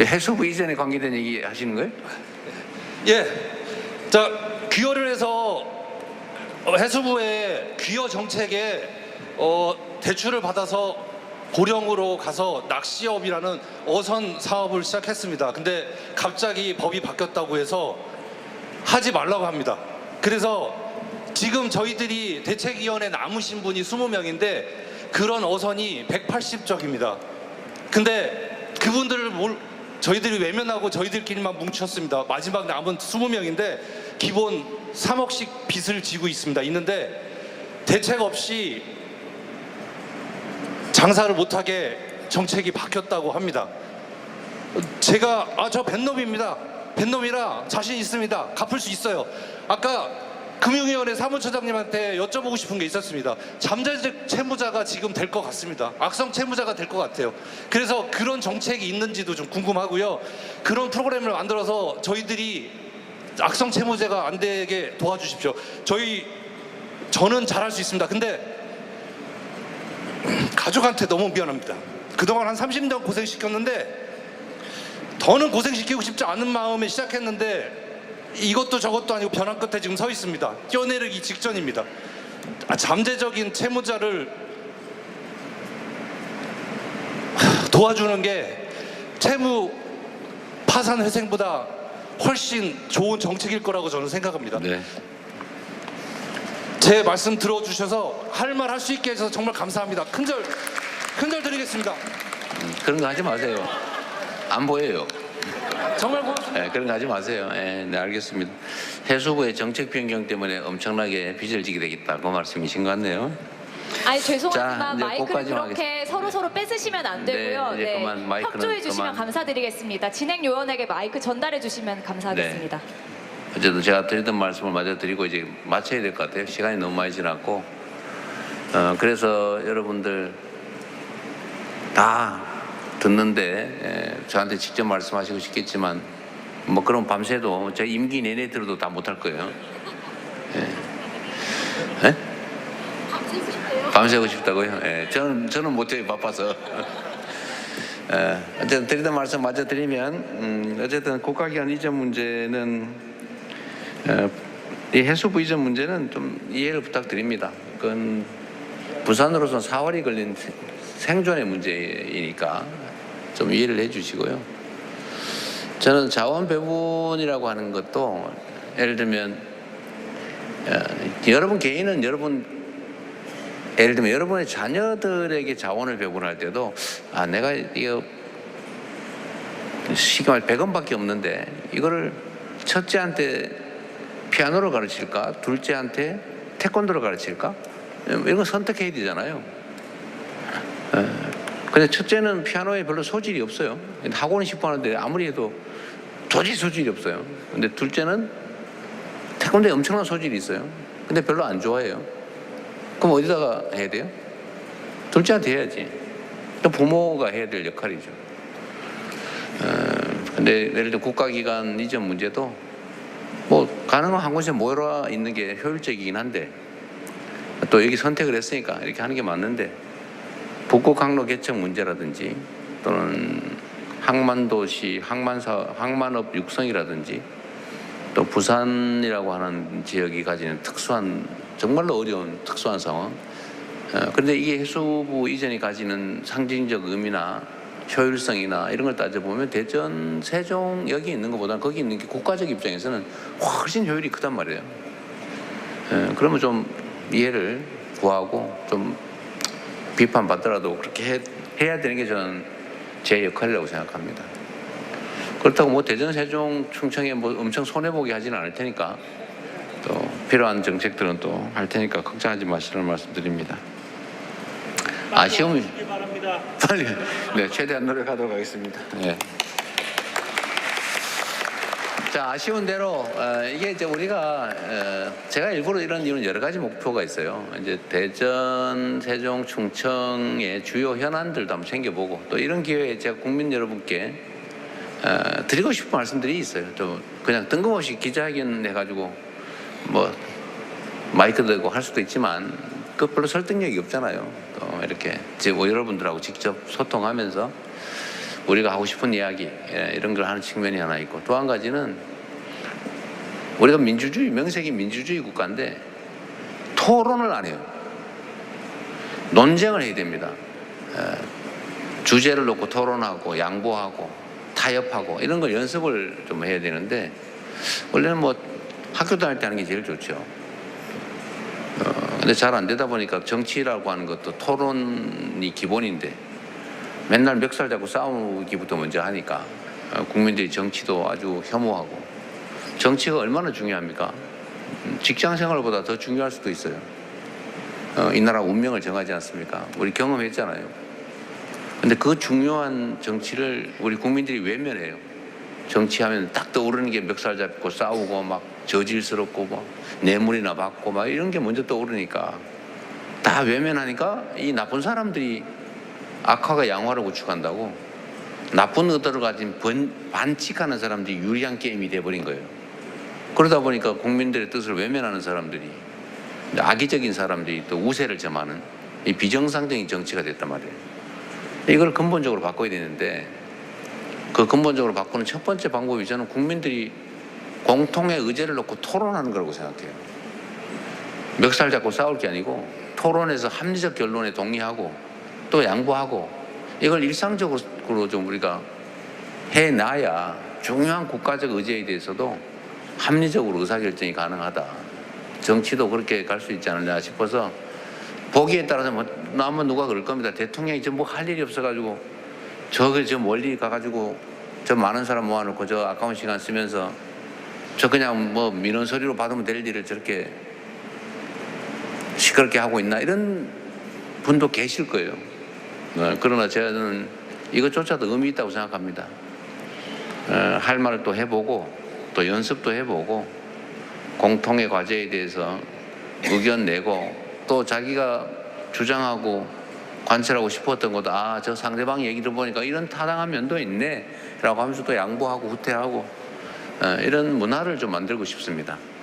해수부 이전에 관계된 얘기 하시는 거예요? 예. 자, 귀여를 해서 해수부의 귀여 정책에 대출을 받아서 보령으로 가서 낚시업이라는 어선 사업을 시작했습니다. 근데 갑자기 법이 바뀌었다고 해서 하지 말라고 합니다. 그래서 지금 저희들이 대책위원회 남으신 분이 20명인데 그런 어선이 180척입니다. 근데 그분들을 저희들이 외면하고 저희들끼리만 뭉쳤습니다. 마지막 남은 20명인데 기본 3억씩 빚을 지고 있는데 대책 없이 장사를 못하게 정책이 바뀌었다고 합니다. 제가 저 뱃놈입니다. 뱃놈이라 자신 있습니다. 갚을 수 있어요. 아까 금융위원회 사무처장님한테 여쭤보고 싶은 게 있었습니다. 잠재적 채무자가 지금 될 것 같습니다. 악성 채무자가 될 것 같아요. 그래서 그런 정책이 있는지도 좀 궁금하고요. 그런 프로그램을 만들어서 저희들이 악성 채무자가 안 되게 도와주십시오. 저는 잘할 수 있습니다. 근데 가족한테 너무 미안합니다. 그동안 한 30년 고생시켰는데 더는 고생시키고 싶지 않은 마음에 시작했는데 이것도 저것도 아니고 벼랑 끝에 지금 서 있습니다. 뛰어내리기 직전입니다. 잠재적인 채무자를 도와주는 게 채무 파산 회생보다 훨씬 좋은 정책일 거라고 저는 생각합니다. 네. 제 말씀 들어주셔서 할 말 할 수 있게 해서 정말 감사합니다. 큰절 드리겠습니다. 그런 거 하지 마세요. 안 보여요. 정말 고맙습니다. 네, 그런 거 하지 마세요. 네, 알겠습니다. 해수부의 정책 변경 때문에 엄청나게 빚을 지게 되겠다. 그 말씀이신 것 같네요. 아니 죄송하지만 자, 이제 마이크를 거기까지만 그렇게 서로 뺏으시면 안 되고요. 네, 이제 그만 마이크는 협조해 주시면 그만. 감사드리겠습니다. 진행 요원에게 마이크 전달해 주시면 감사하겠습니다. 네. 어쨌든 제가 드리던 말씀을 마저 드리고 이제 마쳐야 될 것 같아요. 시간이 너무 많이 지났고 그래서 여러분들 다 듣는데 저한테 직접 말씀하시고 싶겠지만 뭐 그런 밤새도 제 임기 내내 들어도 다 못할 거예요. 네? 밤새고 싶다고요? 저는 못해요. 바빠서. 어쨌든 드리던 말씀 마저 드리면 어쨌든 국가기관 이전 문제는 이 해수부 이전 문제는 좀 이해를 부탁드립니다. 그건 부산으로서 4월이 걸린 생존의 문제이니까 좀 이해를 해주시고요. 저는 자원 배분이라고 하는 것도 예를 들면 여러분 개인은 예를 들면 여러분의 자녀들에게 자원을 배분할 때도 내가 이거 시간 100원밖에 없는데 이거를 첫째한테 피아노를 가르칠까? 둘째한테 태권도를 가르칠까? 이런 거 선택해야 되잖아요. 근데 첫째는 피아노에 별로 소질이 없어요. 학원은 싶어하는데 아무리 해도 도저히 소질이 없어요. 근데 둘째는 태권도에 엄청난 소질이 있어요. 근데 별로 안 좋아해요. 그럼 어디다가 해야 돼요? 둘째한테 해야지. 또 부모가 해야 될 역할이죠. 근데 예를 들어 국가기관 이전 문제도 뭐 가능한 한 곳에 모여 있는 게 효율적이긴 한데 또 여기 선택을 했으니까 이렇게 하는 게 맞는데 북구 항로 개척 문제라든지 또는 항만도시, 항만업 육성이라든지 또 부산이라고 하는 지역이 가지는 특수한 정말로 어려운 특수한 상황. 그런데 이게 해수부 이전이 가지는 상징적 의미나 효율성이나 이런 걸 따져보면 대전, 세종 여기 있는 것보다는 거기 있는 게 국가적 입장에서는 훨씬 효율이 크단 말이에요. 그러면 좀 이해를 구하고 좀 비판받더라도 그렇게 해야 되는 게 저는 제 역할이라고 생각합니다. 그렇다고 뭐 대전, 세종, 충청에 뭐 엄청 손해보게 하지는 않을 테니까 또 필요한 정책들은 또 할 테니까 걱정하지 마시라는 말씀드립니다. 아쉬움이 빨리 네 최대한 노력하도록 하겠습니다. 네. 자 아쉬운 대로 이게 이제 우리가 제가 일부러 이런 이유는 여러 가지 목표가 있어요. 이제 대전, 세종, 충청의 주요 현안들도 한번 챙겨보고 또 이런 기회에 제가 국민 여러분께 드리고 싶은 말씀들이 있어요. 좀 그냥 뜬금없이 기자회견 해가지고 뭐 마이크 들고 할 수도 있지만 그 별로 설득력이 없잖아요. 또 이렇게 여러분들하고 직접 소통하면서 우리가 하고 싶은 이야기 이런 걸 하는 측면이 하나 있고, 또 한 가지는 우리가 민주주의, 명색이 민주주의 국가인데 토론을 안 해요. 논쟁을 해야 됩니다. 주제를 놓고 토론하고 양보하고 타협하고 이런 걸 연습을 좀 해야 되는데, 원래는 뭐 학교 다닐 때 하는 게 제일 좋죠. 근데 잘 안 되다 보니까 정치라고 하는 것도 토론이 기본인데 맨날 멱살 잡고 싸우기부터 먼저 하니까 국민들이 정치도 아주 혐오하고, 정치가 얼마나 중요합니까? 직장 생활보다 더 중요할 수도 있어요. 이 나라 운명을 정하지 않습니까? 우리 경험했잖아요. 근데 그 중요한 정치를 우리 국민들이 외면해요. 정치하면 딱 떠오르는 게 멱살 잡고 싸우고 막 저질스럽고 막 뇌물이나 받고 막 이런 게 먼저 떠오르니까 다 외면하니까 이 나쁜 사람들이 악화가 양화를 구축한다고 나쁜 의도를 가진 반칙하는 사람들이 유리한 게임이 돼버린 거예요. 그러다 보니까 국민들의 뜻을 외면하는 사람들이, 악의적인 사람들이 또 우세를 점하는 이 비정상적인 정치가 됐단 말이에요. 이걸 근본적으로 바꿔야 되는데, 그 근본적으로 바꾸는 첫 번째 방법이 저는 국민들이 공통의 의제를 놓고 토론하는 거라고 생각해요. 멱살 잡고 싸울 게 아니고 토론해서 합리적 결론에 동의하고 또 양보하고, 이걸 일상적으로 좀 우리가 해놔야 중요한 국가적 의제에 대해서도 합리적으로 의사결정이 가능하다. 정치도 그렇게 갈 수 있지 않느냐 싶어서, 보기에 따라서 뭐 아마 누가 그럴 겁니다. 대통령이 저 뭐 할 일이 없어가지고 저기 저 멀리 가가지고 저 많은 사람 모아놓고 저 아까운 시간 쓰면서 저 그냥 뭐 민원 서류로 받으면 될 일을 저렇게 시끄럽게 하고 있나, 이런 분도 계실 거예요. 그러나 저는 이것조차도 의미 있다고 생각합니다. 할 말을 또 해보고 또 연습도 해보고 공통의 과제에 대해서 의견 내고, 또 자기가 주장하고 관철하고 싶었던 것도 저 상대방 얘기를 보니까 이런 타당한 면도 있네 라고 하면서 또 양보하고 후퇴하고 이런 문화를 좀 만들고 싶습니다.